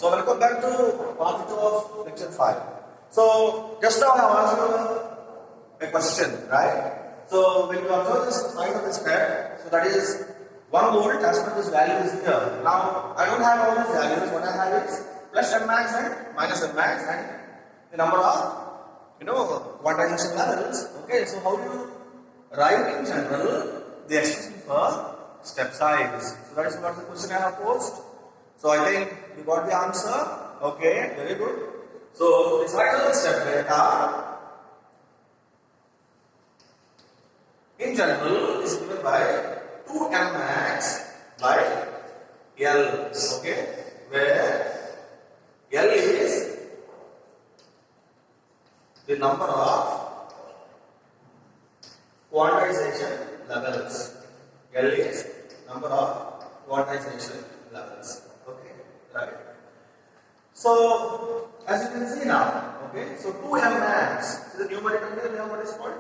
So welcome back to part 2 of lecture 5. So just now I have asked you a question, right? So when you observe this size of this step, so that is 1 volt as per this value is here. Now I don't have all these values. What I have is plus M max and minus M max and the number of quantization levels. Okay, so how do you write in general the expression for step size? So that is what the question I have posed. So I think you got the answer. Okay, very good. So the size of the step data in general is given by 2M max by L. Okay, where L is the number of quantization levels. L is number of quantization levels. Okay, right. So as you can see now, okay, so 2M max is the numerator here. We have what is called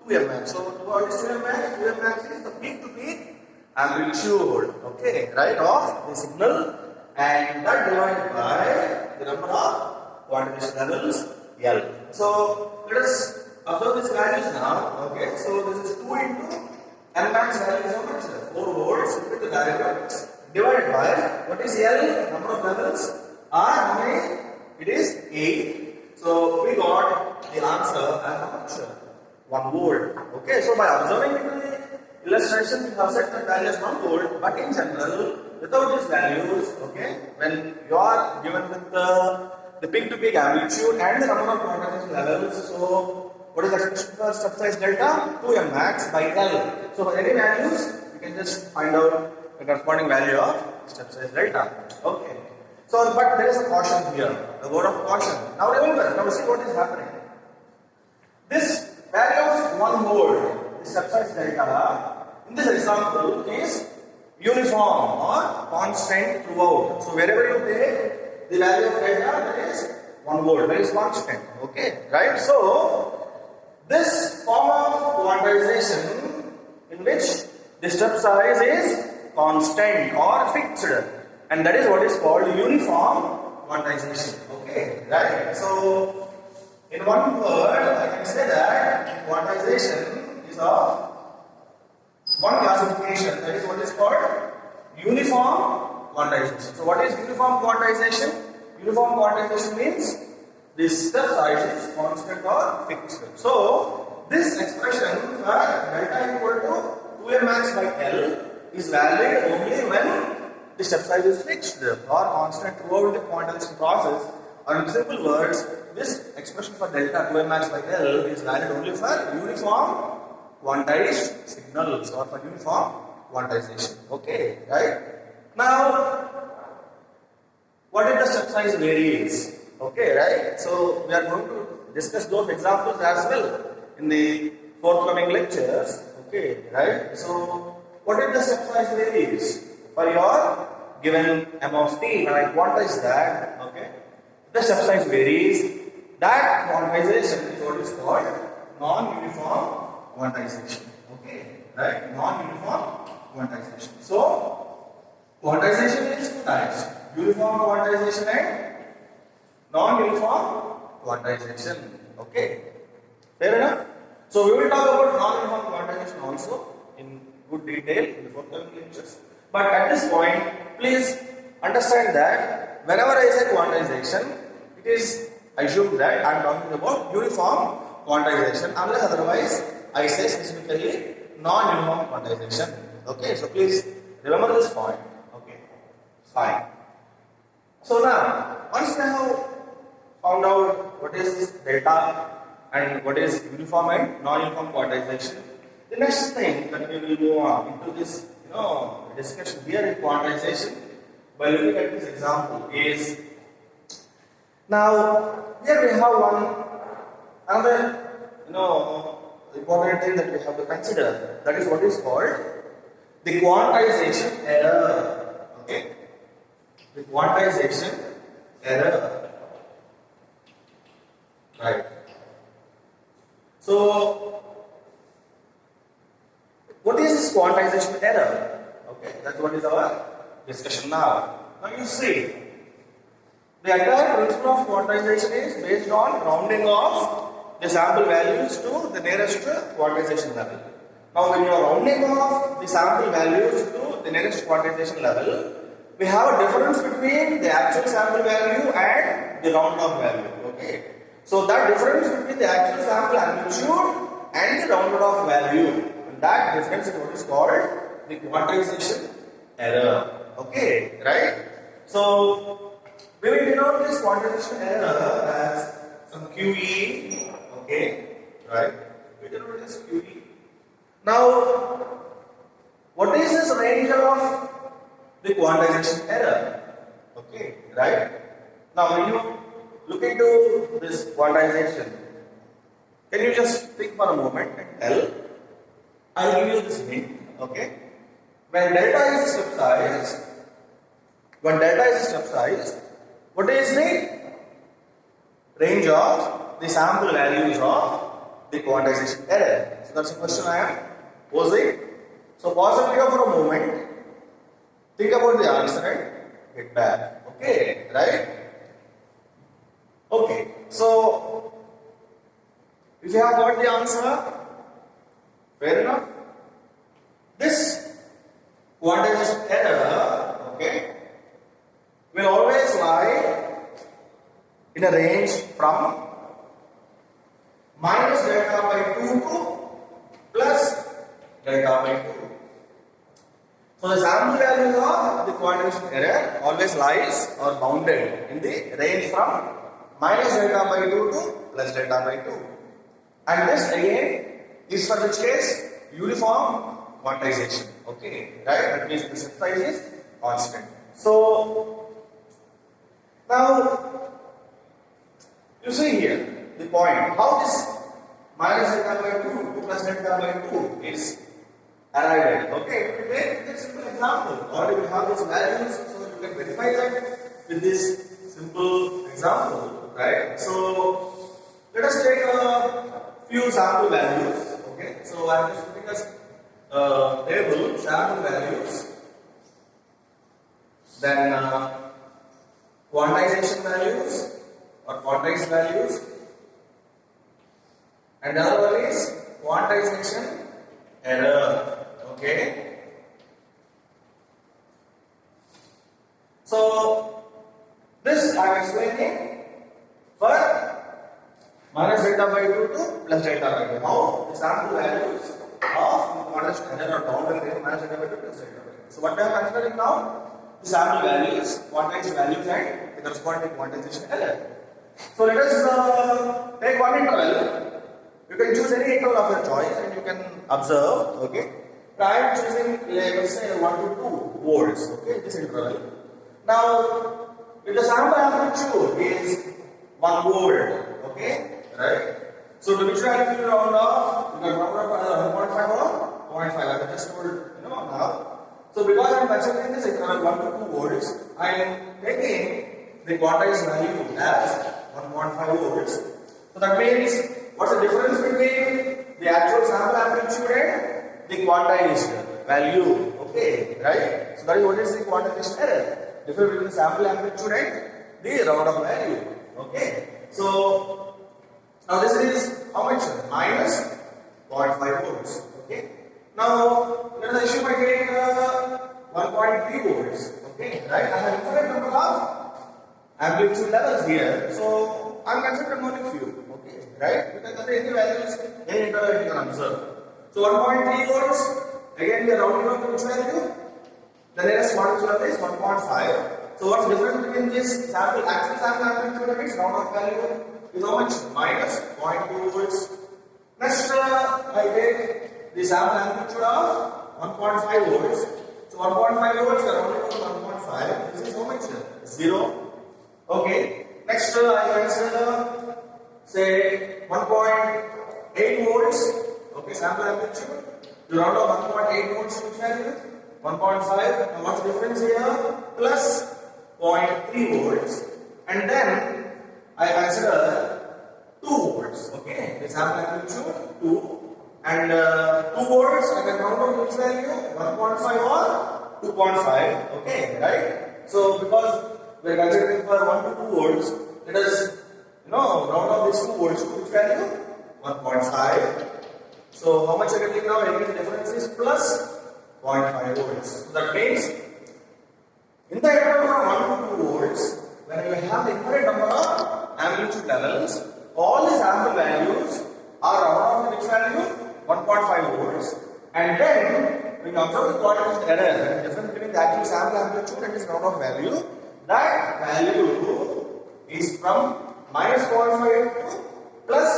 2M max. So what is 2M max? 2M max is the peak to peak amplitude, okay, right, of the signal, and that divided by the number of quantization levels L. So let us observe these values now. Okay, so this is 2 into M max value is how much? 4 volts into the diagram divided by what is L, number of levels, R, how many? It is 8. So we got the answer as how much? 1 volt. Okay, so by observing into the illustration, we have set the value as 1 volt, but in general, without these values, okay, when you are given with the peak to peak amplitude and the number of quantization levels, so what is the expression for step size delta? 2M max by L. So for any values, you can just find out the corresponding value of step size delta. Okay. So, but there is a caution here, a word of caution. Now remember, now see what is happening. This value of 1 volt, the step size delta, in this example is uniform or constant throughout. So wherever you take the value of delta, that is 1 volt, that is constant. Okay, right? So this form of quantization in which the step size is constant or fixed, and that is what is called uniform quantization. Okay, right? So in one word, I can say that quantization is of one classification, that is what is called uniform quantization. So what is uniform quantization? Uniform quantization means the step size is constant or fixed. So this expression for delta equal to 2M max by L is valid only when the step size is fixed or constant throughout the quantization process. Or in simple words, this expression for delta 2M max by L is valid only for uniform quantized signals or for uniform quantization. Okay, right? Now, what if the step size varies? Okay, right? So we are going to discuss those examples as well in the forthcoming lectures. Okay, right? So what if the step size varies for your given m of t? When I quantize that, okay, the step size varies. That quantization is what is called non-uniform quantization. Okay, right? Non-uniform quantization. So quantization is 2 types: uniform quantization and non-uniform quantization. Okay, fair enough? So we will talk about non-uniform quantization also in good detail in the forthcoming lectures. But at this point, please understand that whenever I say quantization, it is assumed that I am talking about uniform quantization, unless otherwise I say specifically non-uniform quantization. Okay, so please remember this point. Okay, fine. So now, once we have found out what is delta and what is uniform and non-uniform quantization, the next thing that we will move on into this discussion here in quantization by looking at this example is, now here we have another important thing that we have to consider, that is what is called the quantization error. Okay, the quantization error, right? So what is this quantization error? Okay, that's what is our discussion now. Now you see, The entire principle of quantization is based on rounding off the sample values to the nearest quantization level. Now, when you are rounding off the sample values to the nearest quantization level, we have a difference between the actual sample value and the round off value. Okay. So that difference between the actual sample amplitude and the rounded off value, and that difference is what is called the quantization error. Okay, right? So we will denote this quantization error as some QE. Okay, right? We denote this QE. Now, what is this range of the quantization error? Okay, right? Now, when you look into this quantization, can you just think for a moment and tell? I'll give you this hint. Okay, when delta is step size, what is the range of the sample values of the quantization error? So that's the question I am posing. So pause the video for a moment, think about the answer and get back. Okay, right? Okay, so if you have got the answer, fair enough. This quantization error, okay, will always lie in a range from minus delta by 2 to plus delta by 2. So the sample values of the quantization error always lies or bounded in the range from minus delta by 2 to plus delta by 2. And this again is for which case? Uniform quantization. Okay, right? That means the step size is constant. So now you see here the point how this minus delta by 2 to plus delta by 2 is arrived at. Okay, we take this simple example. Already we have these values, so you can verify that with this simple example, right? So let us take a few sample values. Okay, so I am just putting a table sample values, then quantization values or quantized values, and the other one is quantization error. Okay, so this I am explaining for minus delta by 2 to plus delta by 2. How the sample values of quantization error are bounded in minus delta by 2 plus delta by 2. So what we are considering now? The sample values, quantized values, and the corresponding quantization error. So let us take one interval. You can choose any interval of your choice and you can observe. Okay, I am choosing, let us say 1 to 2 volts. Okay, this interval. Now, if the sample amplitude is 1 volt, okay, right? So to which value will you round off? You can round off 1.5 or 0.5. I have just told now. So because I am considering this interval 1 to 2 volts, I am taking the quantized value as 1.5 volts. So that means what's the difference between the actual sample amplitude and the quantized value? Okay, right? So that is what is the quantization error. Difference between the sample amplitude and the round off value. Okay. So now this is how much? Minus 0.5 volts. Okay. Now let us assume I take 1.3 volts. Okay, right? I have infinite number of amplitude levels here. So I am considering only few. Okay, right? Because there are any values, any interval you can observe. So 1.3 volts. Again we are rounding off to which value? The nearest quantity level is 1.5. So what's the difference between this sample, actual sample amplitude and its round off value is how much? Minus 0.2 volts. Next, I take the sample amplitude of 1.5 volts. So 1.5 volts, we are rounding off to 1.5. This is how much? 0. Okay. Next, I consider say 1.8 volts. Okay, sample amplitude. You round off 1.8 volts to which value? 1.5. Now what's the difference here? Plus 0.3 volts. And then I consider 2 volts. Okay, the sample amplitude 2. And 2 volts, I can round off which value? 1.5 or 2.5. Okay, right? So because we are considering for 1 to 2 volts. Let us, round off these 2 volts to which value? 1.5. So how much are getting now? Again, the difference is plus 0.5 volts. So that means in the interval from 1 to 2 volts, when you have the infinite number of amplitude levels, all these ample values are around which value? 1.5 volts. And then when you observe the quantization error, the difference between the actual sample amplitude and its round off value, that value is from minus 0.5 to plus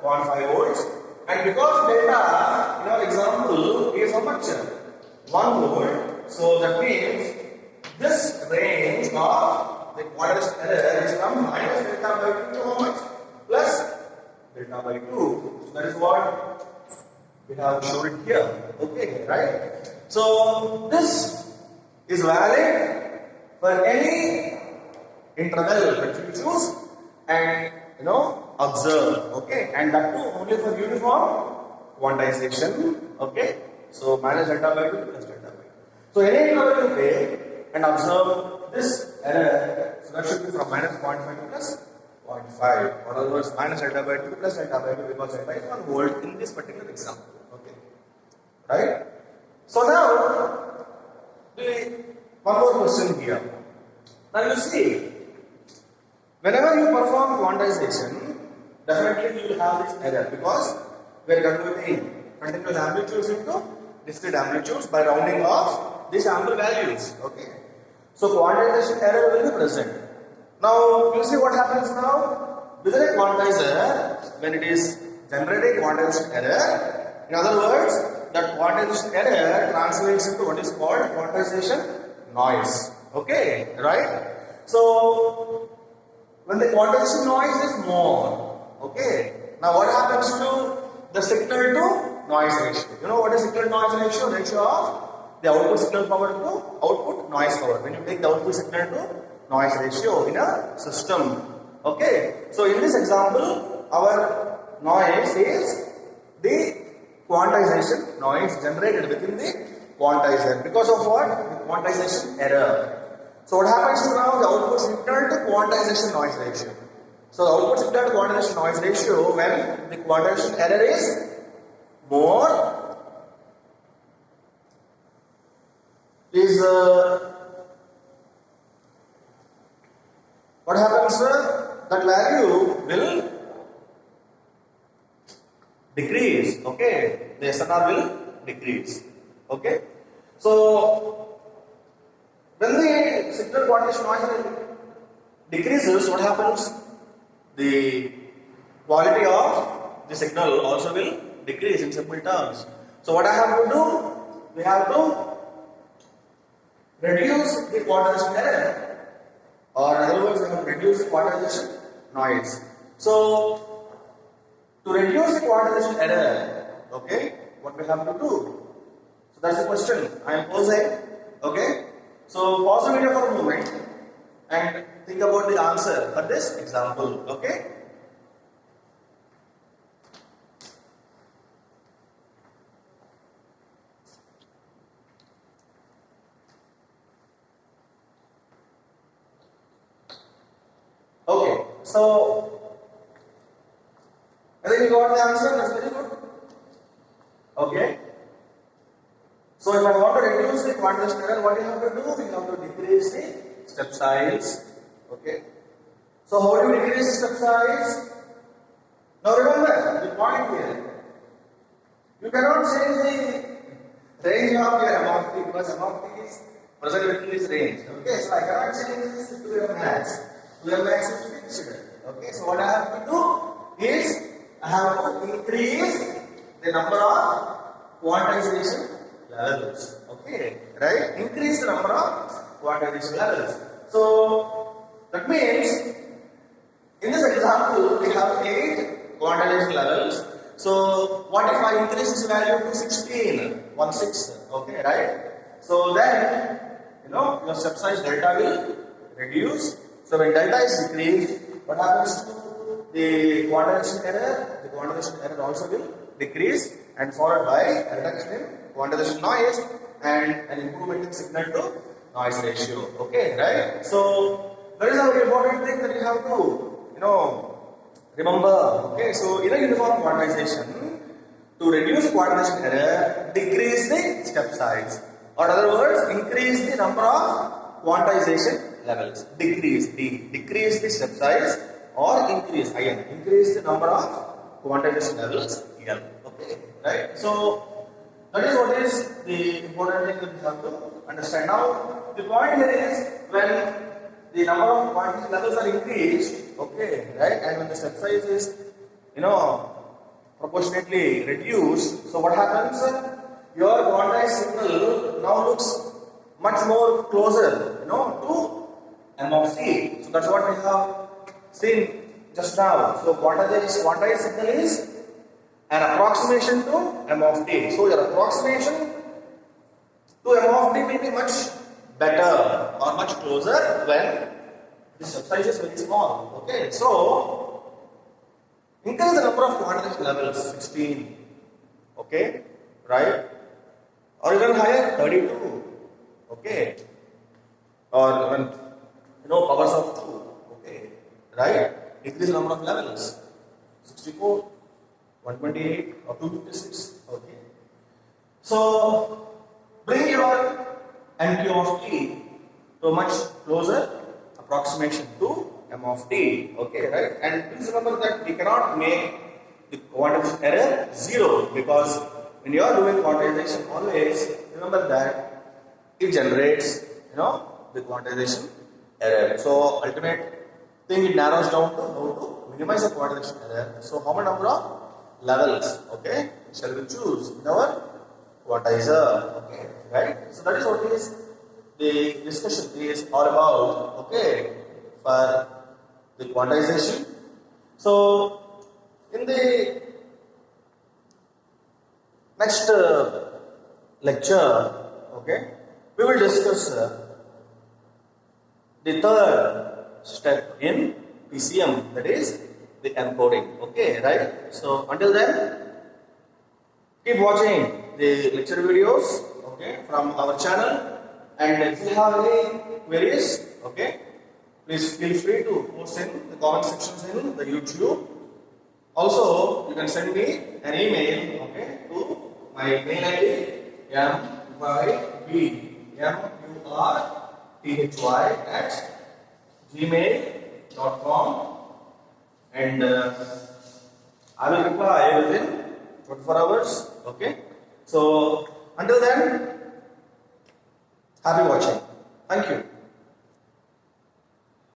0.5 volts. And because delta in our example is how much? 1 volt. So that means this range of the quantization error is from minus delta by 2 to how much? Plus delta by 2. So that is what we have shown here. Okay, right? So this is valid for any interval that you choose and observe. Okay, and that too only for uniform quantization. Okay, so minus delta by 2 to plus delta by 2. So any interval you take and observe this error, so that should be from minus 0.5 to plus 0.5. Or other words, minus delta by 2 to plus delta by 2 because delta is 1 volt in this particular example. Okay, right? So now, one more question here. Now you see, whenever you perform quantization, definitely you will have this error because we are converting continuous amplitudes into discrete amplitudes by rounding off these ample values. Okay. So quantization error will be present. Now you see what happens now within a quantizer when it is generating quantization error. In other words, that quantization error translates into what is called quantization noise. Okay, right? So when the quantization noise is more, okay. Now what happens to the signal to noise ratio? You know what is signal to noise ratio? Ratio of the output signal power to output noise power. When you take the output signal to noise ratio in a system. Okay. So in this example, our noise is the quantization noise generated within the quantizer. Because of what? The quantization error. So what happens to now the output signal to quantization noise ratio? So the output signal to quantization noise ratio when the quantization error is more is what happens? That value will decrease. Okay, the SNR will decrease. Okay, so when the signal quantization noise decreases, what happens? The quality of the signal also will decrease in simple terms. So what I have to do? We have to reduce the quantization error, or in other words, we have to reduce the quantization noise. So to reduce the quantization error, okay, what we have to do? So that's the question I am posing. Okay, so pause the video for a moment and think about the answer for this example. Okay. Okay, so I think you got the answer. That's very good. Okay. So if I want to reduce the quantization error, what you have to do? We have to decrease the step size. Okay. So how do you decrease the step size? Now remember the point here. You cannot change the range of your M of t because M of t is present within this range. Okay. So I cannot change this to your max. Your max is fixed. Okay. So what I have to do is I have to increase the number of quantization levels. Okay, right? Increase the number of quantization levels. So that means in this example we have 8 quantization levels. So what if I increase this value to 16? 16. Okay, right? So then your step size delta will reduce. So when delta is decreased, what happens to the quantization error? The quantization error also will decrease and followed by a reduction in quantization noise and an improvement in signal to noise ratio. Okay, right? So that is a very important thing that you have to, remember. Okay, so in a uniform quantization, to reduce quantization error, decrease the step size. Or in other words, increase the number of quantization levels. Decrease the step size, or increase the number of quantization levels L. Okay, right? So that is what is the important thing that you have to understand. Now the point here is when the number of quantization levels are increased, okay, right, and when the step size is proportionately reduced, so what happens? Your quantized signal now looks much more closer, to M of t. So that's what we have seen just now. So quantized signal is an approximation to M of t. So your approximation to M of t will be much better or much closer when the step size is very small. Okay, so increase the number of quantization levels, 16. Okay, right? Or even higher, 32. Okay, or even powers of 2. Okay, right? Increase the number of levels, 64, 128, or 256. Okay, so bring your NQ of t to a much closer approximation to M of t. Okay, right? And please remember that we cannot make the quantization error 0, because when you are doing quantization, always remember that it generates, the quantization error. So ultimate thing, it narrows down to how to minimize the quantization error. So how many number of levels, okay, shall we choose in our quantizer? Okay, right? So that is what is the discussion is all about. Okay, for the quantization. So in the next lecture, okay, we will discuss the third step in PCM, that is the encoding. Okay, right? So until then, keep watching the lecture videos, okay, from our channel. And if you have any queries, okay, please feel free to post in the comment sections in the YouTube. Also, you can send me an email, okay, to my mail ID, M.Y.B.Murthy@gmail.com, and I will reply within 24 hours. Okay. So until then, happy watching. Thank you.